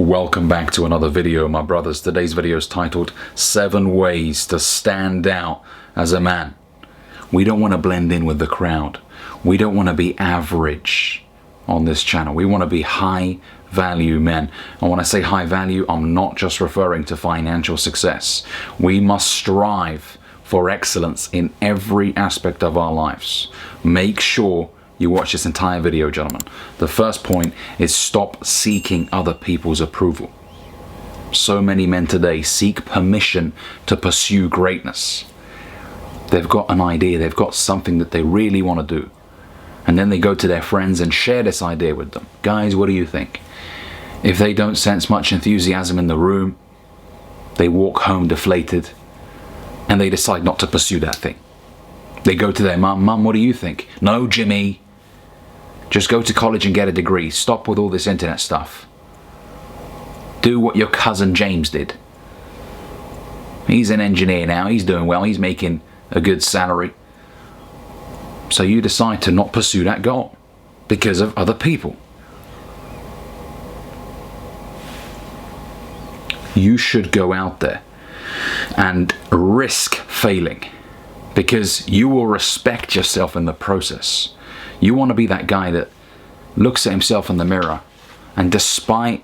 Welcome back to another video, my brothers. Today's video is titled 7 Ways to Stand Out as a Man. We don't want to blend in with the crowd. We don't want to be average on this channel. We want to be high value men. And when I say high value, I'm not just referring to financial success. We must strive for excellence in every aspect of our lives. Make sure you watch this entire video, gentlemen. The first point is stop seeking other people's approval. So many men today seek permission to pursue greatness. They've got an idea, they've got something that they really want to do. And then they go to their friends and share this idea with them. Guys, what do you think? If they don't sense much enthusiasm in the room, they walk home deflated and they decide not to pursue that thing. They go to their mum, "Mum, what do you think?" "No, Jimmy. Just go to college and get a degree. Stop with all this internet stuff. Do what your cousin James did. He's an engineer now. He's doing well. He's making a good salary." So you decide to not pursue that goal because of other people. You should go out there and risk failing, because you will respect yourself in the process. You want to be that guy that looks at himself in the mirror and despite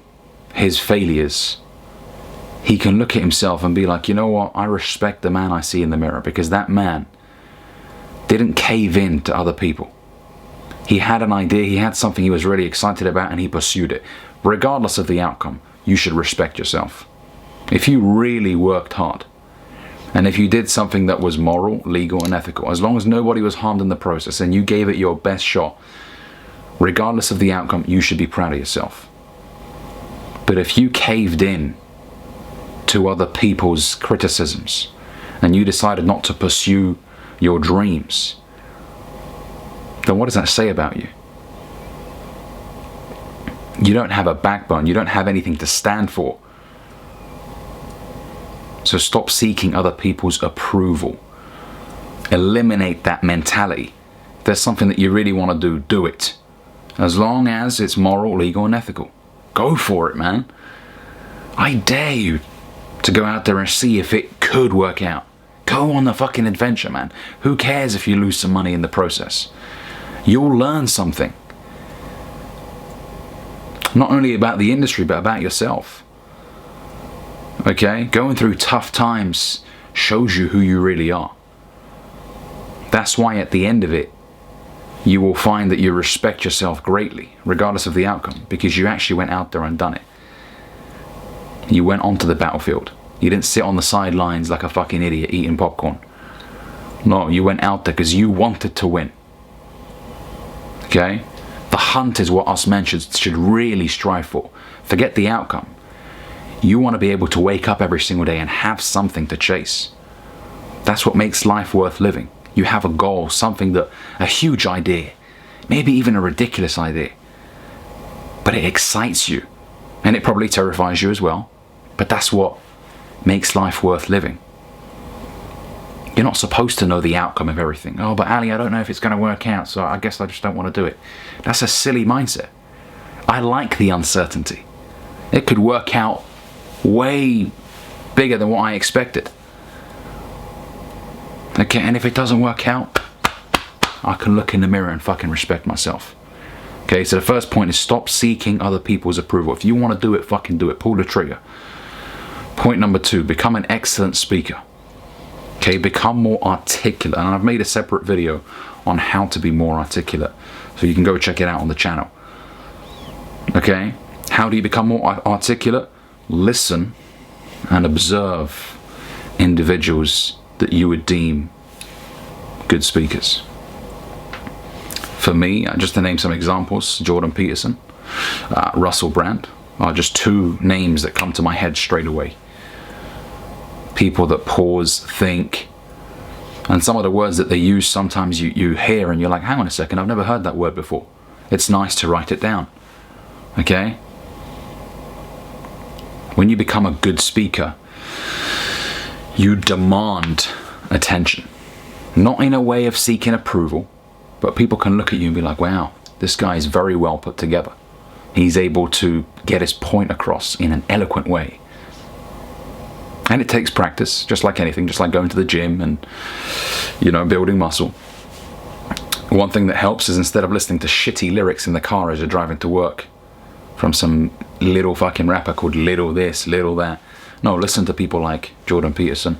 his failures, he can look at himself and be like, you know what, I respect the man I see in the mirror, because that man didn't cave in to other people. He had an idea, he had something he was really excited about, and he pursued it. Regardless of the outcome, you should respect yourself. If you really worked hard, and if you did something that was moral, legal, and ethical, as long as nobody was harmed in the process and you gave it your best shot, regardless of the outcome, you should be proud of yourself. But if you caved in to other people's criticisms and you decided not to pursue your dreams, then what does that say about you? You don't have a backbone. You don't have anything to stand for. So stop seeking other people's approval. Eliminate that mentality. If there's something that you really want to do, do it. As long as it's moral, legal, and ethical. Go for it, man. I dare you to go out there and see if it could work out. Go on the fucking adventure, man. Who cares if you lose some money in the process? You'll learn something. Not only about the industry, but about yourself. Okay, going through tough times shows you who you really are. That's why at the end of it, you will find that you respect yourself greatly, regardless of the outcome, because you actually went out there and done it. You went onto the battlefield. You didn't sit on the sidelines like a fucking idiot eating popcorn. No, you went out there because you wanted to win. Okay? The hunt is what us men should really strive for. Forget the outcome. You want to be able to wake up every single day and have something to chase. That's what makes life worth living. You have a goal, something that, a huge idea, maybe even a ridiculous idea, but it excites you, and it probably terrifies you as well, but that's what makes life worth living. You're not supposed to know the outcome of everything. "Oh, but Ali, I don't know if it's going to work out, so I guess I just don't want to do it." That's a silly mindset. I like the uncertainty. It could work out way bigger than what I expected. Okay, and if it doesn't work out, I can look in the mirror and fucking respect myself. Okay, so the first point is stop seeking other people's approval. If you want to do it, fucking do it. Pull the trigger. Point number 2, become an excellent speaker. Okay, become more articulate. And I've made a separate video on how to be more articulate, so you can go check it out on the channel. Okay, how do you become more articulate? Listen and observe individuals that you would deem good speakers. For me, just to name some examples, Jordan Peterson, Russell Brand are just 2 names that come to my head straight away. People that pause, think, and some of the words that they use, sometimes you hear and you're like, hang on a second, I've never heard that word before. It's nice to write it down. Okay? When you become a good speaker, you demand attention. Not in a way of seeking approval, but people can look at you and be like, wow, this guy is very well put together. He's able to get his point across in an eloquent way. And it takes practice, just like anything, just like going to the gym and, you know, building muscle. One thing that helps is instead of listening to shitty lyrics in the car as you're driving to work from some little fucking rapper called Little This, Little That. No, listen to people like Jordan Peterson.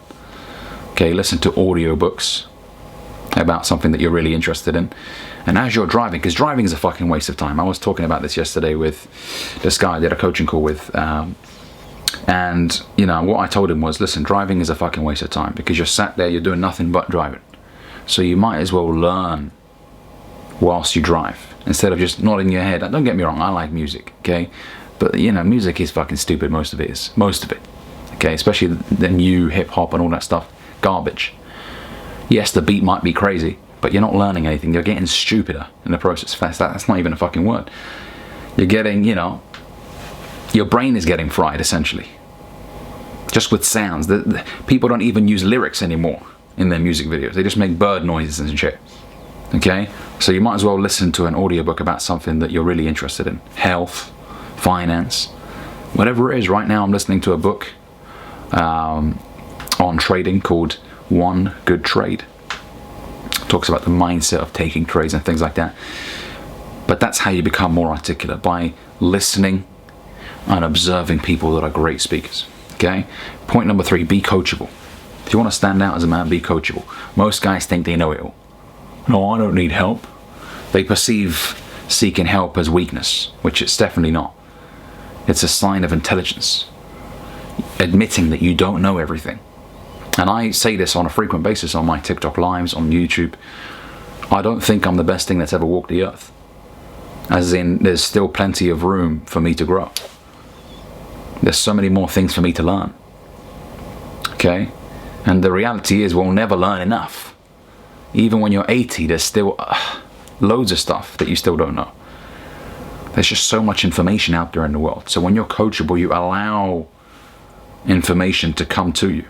Okay, listen to audiobooks about something that you're really interested in. And as you're driving, because driving is a fucking waste of time. I was talking about this yesterday with this guy I did a coaching call with. And, you know, what I told him was, listen, driving is a fucking waste of time because you're sat there, you're doing nothing but driving. So you might as well learn whilst you drive instead of just nodding your head. Don't get me wrong, I like music, okay? But, you know, music is fucking stupid, most of it is. Most of it, okay? Especially the new hip-hop and all that stuff. Garbage. Yes, the beat might be crazy, but you're not learning anything. You're getting stupider in the process. That's not even a fucking word. You're getting, you know, your brain is getting fried, essentially. Just with sounds. People don't even use lyrics anymore in their music videos. They just make bird noises and shit. Okay? So you might as well listen to an audiobook about something that you're really interested in. Health, finance, whatever it is. Right now I'm listening to a book on trading called One Good Trade. Talks about the mindset of taking trades and things like that. But that's how you become more articulate, by listening and observing people that are great speakers. Okay? Point number 3, be coachable. If you want to stand out as a man, be coachable. Most guys think they know it all. No, I don't need help. They perceive seeking help as weakness, which it's definitely not. It's a sign of intelligence. Admitting that you don't know everything. And I say this on a frequent basis on my TikTok lives, on YouTube. I don't think I'm the best thing that's ever walked the earth. As in, there's still plenty of room for me to grow. There's so many more things for me to learn. Okay? And the reality is we'll never learn enough. Even when you're 80, there's still loads of stuff that you still don't know. There's just so much information out there in the world. So when you're coachable, you allow information to come to you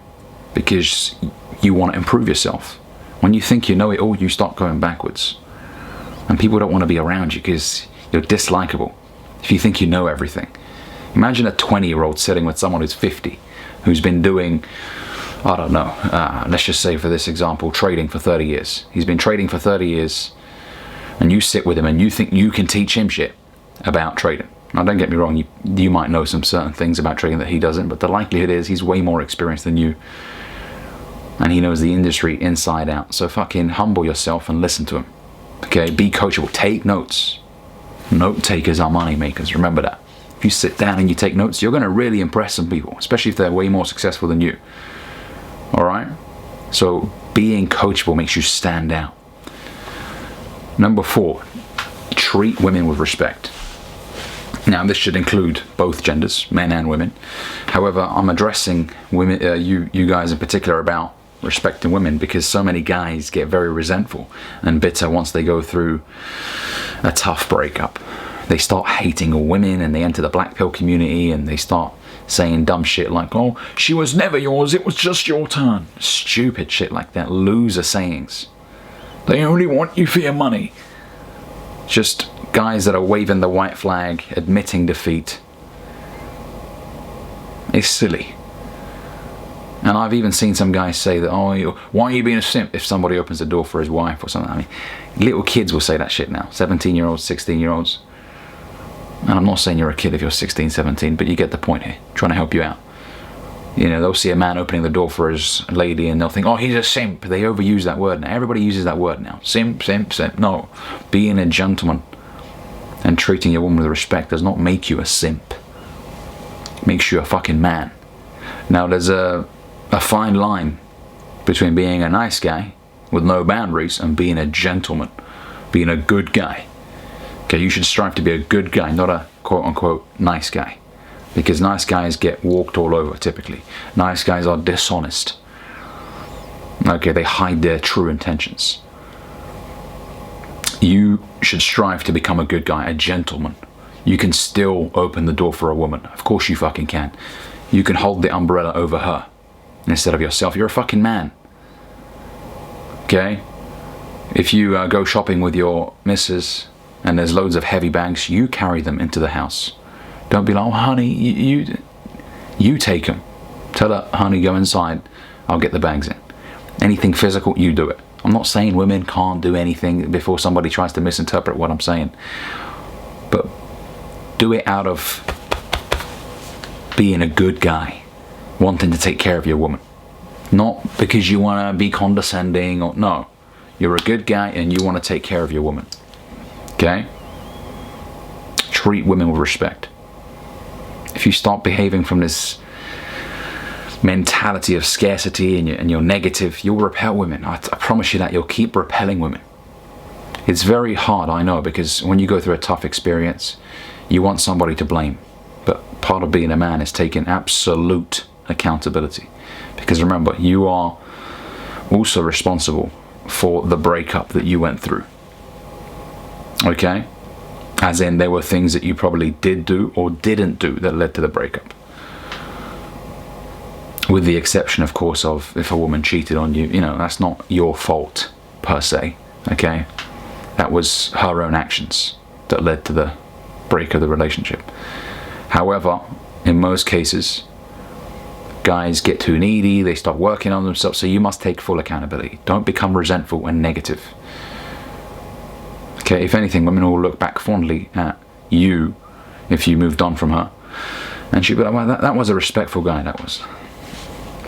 because you want to improve yourself. When you think you know it all, you start going backwards. And people don't want to be around you because you're dislikable if you think you know everything. Imagine a 20-year-old sitting with someone who's 50, who's been doing, I don't know, let's just say for this example, trading for 30 years. He's been trading for 30 years, and you sit with him and you think you can teach him shit about trading. Now, don't get me wrong, you might know some certain things about trading that he doesn't, but the likelihood is he's way more experienced than you. And he knows the industry inside out. So fucking humble yourself and listen to him. Okay, be coachable. Take notes. Note takers are money makers. Remember that. If you sit down and you take notes, you're going to really impress some people, especially if they're way more successful than you. Alright? So being coachable makes you stand out. Number 4, treat women with respect. Now, this should include both genders, men and women. However, I'm addressing women, you guys in particular, about respecting women because so many guys get very resentful and bitter once they go through a tough breakup. They start hating all women and they enter the black pill community and they start saying dumb shit like, oh, she was never yours, it was just your turn. Stupid shit like that. Loser sayings. They only want you for your money. Just guys that are waving the white flag, admitting defeat. It's silly. And I've even seen some guys say that, oh, why are you being a simp if somebody opens the door for his wife or something. I mean, little kids will say that shit now. 17-year-olds, 16-year-olds. And I'm not saying you're a kid if you're 16, 17, but you get the point here. I'm trying to help you out. You know, they'll see a man opening the door for his lady and they'll think, oh, he's a simp. They overuse that word now. Everybody uses that word now. Simp, simp, simp. No. Being a gentleman and treating your woman with respect does not make you a simp. It makes you a fucking man. Now, there's a fine line between being a nice guy with no boundaries and being a gentleman, being a good guy. Okay, you should strive to be a good guy, not a quote-unquote nice guy. Because nice guys get walked all over, typically. Nice guys are dishonest. Okay, they hide their true intentions. You should strive to become a good guy, a gentleman. You can still open the door for a woman. Of course you fucking can. You can hold the umbrella over her instead of yourself. You're a fucking man. Okay? If you go shopping with your missus and there's loads of heavy bags, you carry them into the house. Don't be like, oh honey, you take them. Tell her, honey, go inside, I'll get the bags in. Anything physical, you do it. I'm not saying women can't do anything before somebody tries to misinterpret what I'm saying, but do it out of being a good guy, wanting to take care of your woman. Not because you want to be condescending, or no. You're a good guy and you want to take care of your woman. Okay? Treat women with respect. If you start behaving from this mentality of scarcity and you're negative, you'll repel women. I promise you that. You'll keep repelling women. It's very hard, I know, because when you go through a tough experience, you want somebody to blame. But part of being a man is taking absolute accountability. Because remember, you are also responsible for the breakup that you went through. Okay? As in, there were things that you probably did do or didn't do that led to the breakup. With the exception, of course, of if a woman cheated on you, that's not your fault per se. Okay? That was her own actions that led to the break of the relationship. However, in most cases, guys get too needy, they start working on themselves, so you must take full accountability. Don't become resentful and negative. Okay, if anything, women will look back fondly at you if you moved on from her, and she'll be like, well, that was a respectful guy, that was.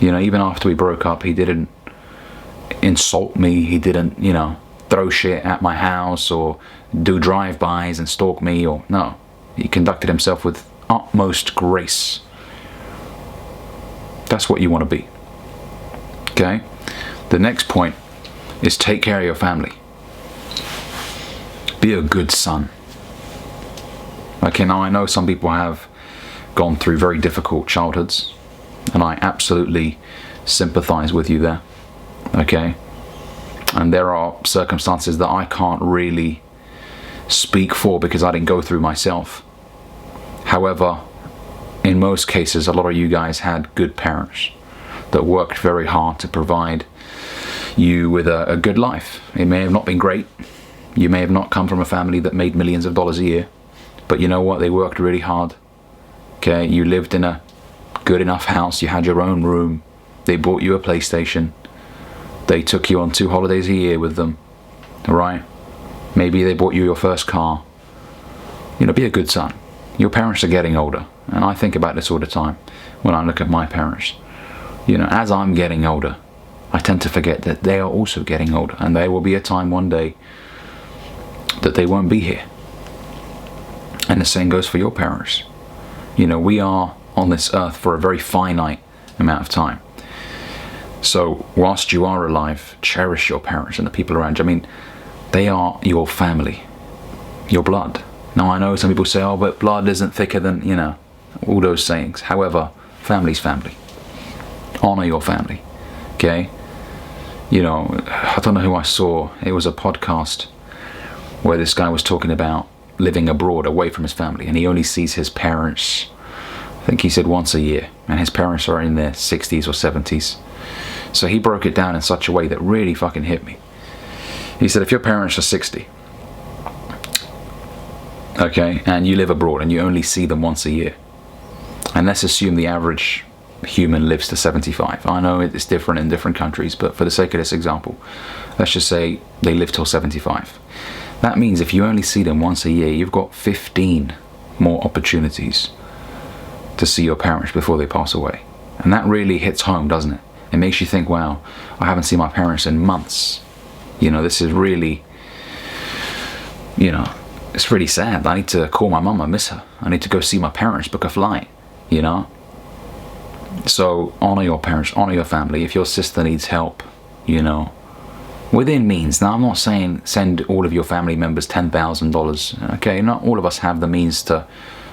Even after we broke up, he didn't insult me, he didn't, throw shit at my house or do drive-bys and stalk me, or no. He conducted himself with utmost grace. That's what you want to be. Okay? The next point is take care of your family. Be a good son. Okay, now I know some people have gone through very difficult childhoods, and I absolutely sympathize with you there. Okay? And there are circumstances that I can't really speak for because I didn't go through myself. However, in most cases, a lot of you guys had good parents that worked very hard to provide you with a good life. It may have not been great. You may have not come from a family that made millions of dollars a year. But you know what? They worked really hard. Okay? You lived in a good enough house. You had your own room. They bought you a PlayStation. They took you on 2 holidays a year with them. Alright? Maybe they bought you your first car. Be a good son. Your parents are getting older. And I think about this all the time when I look at my parents. As I'm getting older, I tend to forget that they are also getting older. And there will be a time one day that they won't be here. And the same goes for your parents. We are on this earth for a very finite amount of time. So whilst you are alive, cherish your parents and the people around you. They are your family, your blood. Now I know some people say, oh, but blood isn't thicker than, all those sayings. However, family's family. Honor your family. Okay? I don't know who I saw. It was a podcast where this guy was talking about living abroad away from his family, and he only sees his parents, I think he said once a year, and his parents are in their 60s or 70s. So he broke it down in such a way that really fucking hit me. He said, if your parents are 60, okay, and you live abroad and you only see them once a year, and let's assume the average human lives to 75. I know it's different in different countries, but for the sake of this example, let's just say they live till 75. That means if you only see them once a year, you've got 15 more opportunities to see your parents before they pass away. And that really hits home, doesn't it? It makes you think, wow, I haven't seen my parents in months. This is really, it's really sad. I need to call my mum, I miss her. I need to go see my parents, book a flight, So honor your parents, honor your family. If your sister needs help, within means. Now I'm not saying send all of your family members $10,000. Okay, not all of us have the means to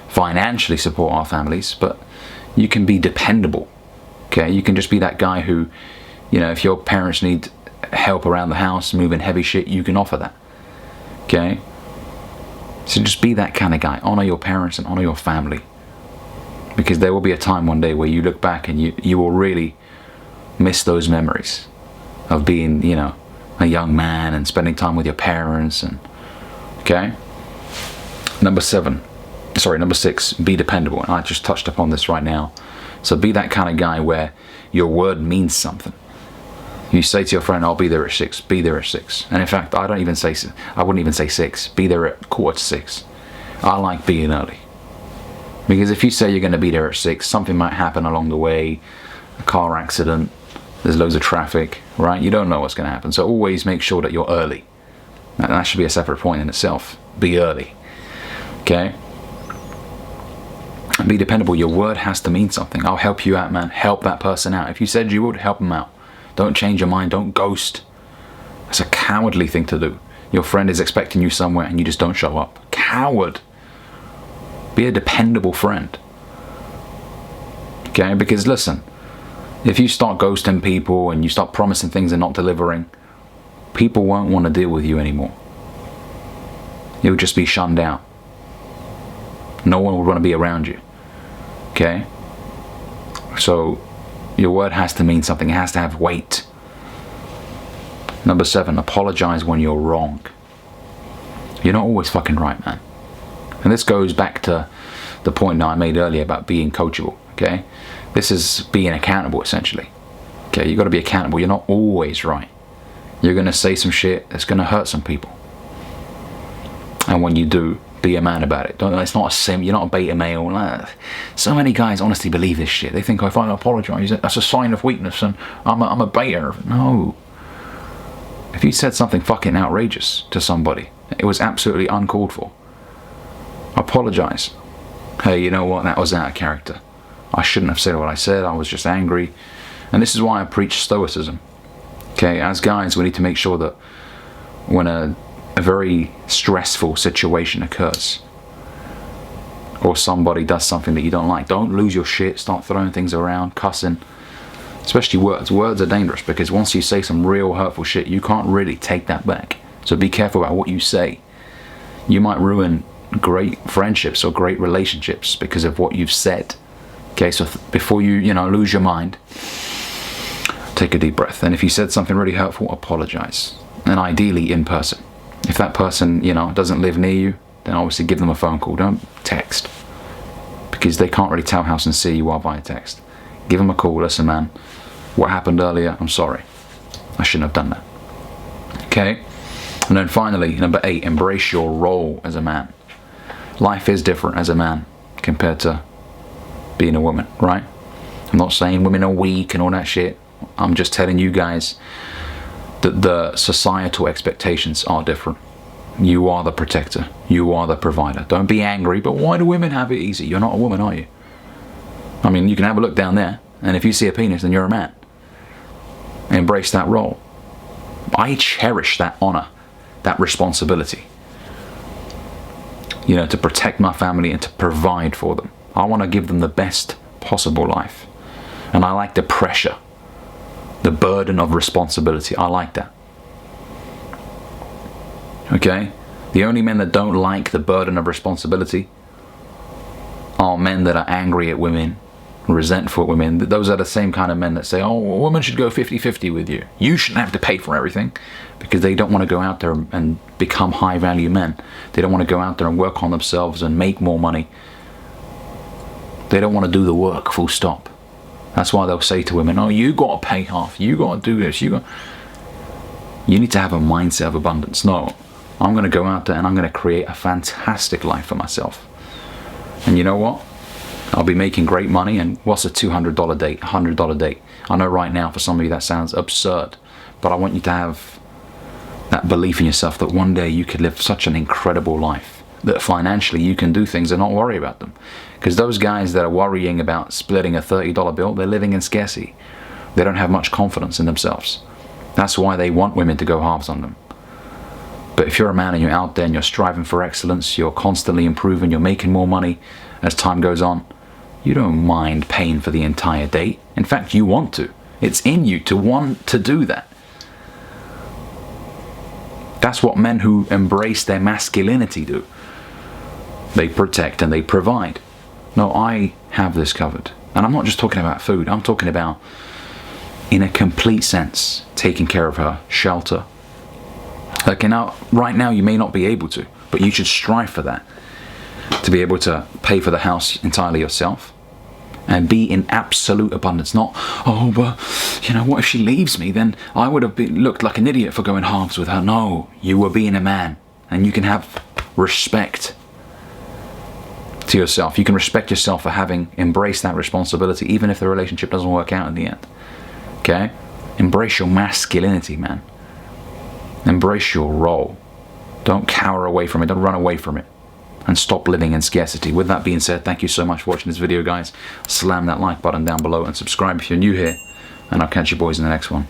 financially support our families, but you can be dependable. Okay, you can just be that guy who, if your parents need help around the house, moving heavy shit, you can offer that. Okay? So just be that kind of guy. Honor your parents and honor your family. Because there will be a time one day where you look back and you will really miss those memories of being, a young man and spending time with your parents. And okay? Number 6, be dependable. And I just touched upon this right now. So be that kind of guy where your word means something. You say to your friend, I'll be there at 6, be there at 6. And in fact, I wouldn't even say 6, be there at 5:45. I like being early. Because if you say you're going to be there at 6, something might happen along the way, a car accident, there's loads of traffic, right? You don't know what's going to happen. So always make sure that you're early. That should be a separate point in itself. Be early. Okay? Be dependable. Your word has to mean something. I'll help you out, man. Help that person out. If you said you would, help them out. Don't change your mind. Don't ghost. That's a cowardly thing to do. Your friend is expecting you somewhere and you just don't show up. Coward. Be a dependable friend. Okay? Because listen, if you start ghosting people and you start promising things and not delivering, people won't want to deal with you anymore. You'll just be shunned out. No one would want to be around you. Okay? So your word has to mean something. It has to have weight. Number 7, apologize when you're wrong. You're not always fucking right, man. And this goes back to the point that I made earlier about being coachable. Okay? This is being accountable, essentially. Okay? You've got to be accountable. You're not always right. You're going to say some shit that's going to hurt some people. And when you do, be a man about it. It's not a sim. You're not a beta male. So many guys honestly believe this shit. They think, if I apologize, that's a sign of weakness and I'm a beta. No. If you said something fucking outrageous to somebody, it was absolutely uncalled for, apologize. Hey, you know what? That was out of character. I shouldn't have said what I said. I was just angry. And this is why I preach stoicism. Okay, as guys, we need to make sure that when a very stressful situation occurs, or somebody does something that you don't like, don't lose your shit, start throwing things around, cussing, especially words. Words are dangerous because once you say some real hurtful shit, you can't really take that back. So be careful about what you say. You might ruin great friendships or great relationships because of what you've said. Okay, so before you lose your mind, take a deep breath. And if you said something really hurtful, apologize. And ideally in person. If that person, doesn't live near you, then obviously give them a phone call. Don't text. Because they can't really tell how sincere you are via text. Give them a call. Listen, man, what happened earlier, I'm sorry. I shouldn't have done that. Okay? And then finally, number 8, embrace your role as a man. Life is different as a man compared to being a woman, right? I'm not saying women are weak and all that shit. I'm just telling you guys that the societal expectations are different. You are the protector. You are the provider. Don't be angry, but why do women have it easy? You're not a woman, are you? I mean, you can have a look down there, and if you see a penis, then you're a man. Embrace that role. I cherish that honor, that responsibility. To protect my family and to provide for them. I want to give them the best possible life. And I like the pressure, the burden of responsibility. I like that. Okay? The only men that don't like the burden of responsibility are men that are angry at women, resentful at women. Those are the same kind of men that say, oh, a woman should go 50-50 with you. You shouldn't have to pay for everything. Because they don't want to go out there and become high value men. They don't want to go out there and work on themselves and make more money. They don't want to do the work, full stop. That's why they'll say to women, oh, you got to pay half. You got to do this. You need to have a mindset of abundance. No, I'm going to go out there and I'm going to create a fantastic life for myself. And you know what? I'll be making great money. And what's a $200 date, $100 date? I know right now for some of you that sounds absurd. But I want you to have that belief in yourself that one day you could live such an incredible life. That financially you can do things and not worry about them. Because those guys that are worrying about splitting a $30 bill, they're living in scarcity. They don't have much confidence in themselves. That's why they want women to go halves on them. But if you're a man and you're out there and you're striving for excellence, you're constantly improving, you're making more money as time goes on, you don't mind paying for the entire date. In fact, you want to. It's in you to want to do that. That's what men who embrace their masculinity do. They protect and they provide. No, I have this covered. And I'm not just talking about food. I'm talking about, in a complete sense, taking care of her, shelter. Okay, now, right now you may not be able to, but you should strive for that. to be able to pay for the house entirely yourself and be in absolute abundance. Not, oh, but you know, what if she leaves me? Then I would have looked like an idiot for going halves with her. No, you were being a man, and you can have respect to yourself. You can respect yourself for having embraced that responsibility, even if the relationship doesn't work out in the end. Okay? Embrace your masculinity, man. Embrace your role. Don't cower away from it. Don't run away from it. And stop living in scarcity. With that being said, thank you so much for watching this video, guys. Slam that like button down below and subscribe if you're new here. And I'll catch you boys in the next one.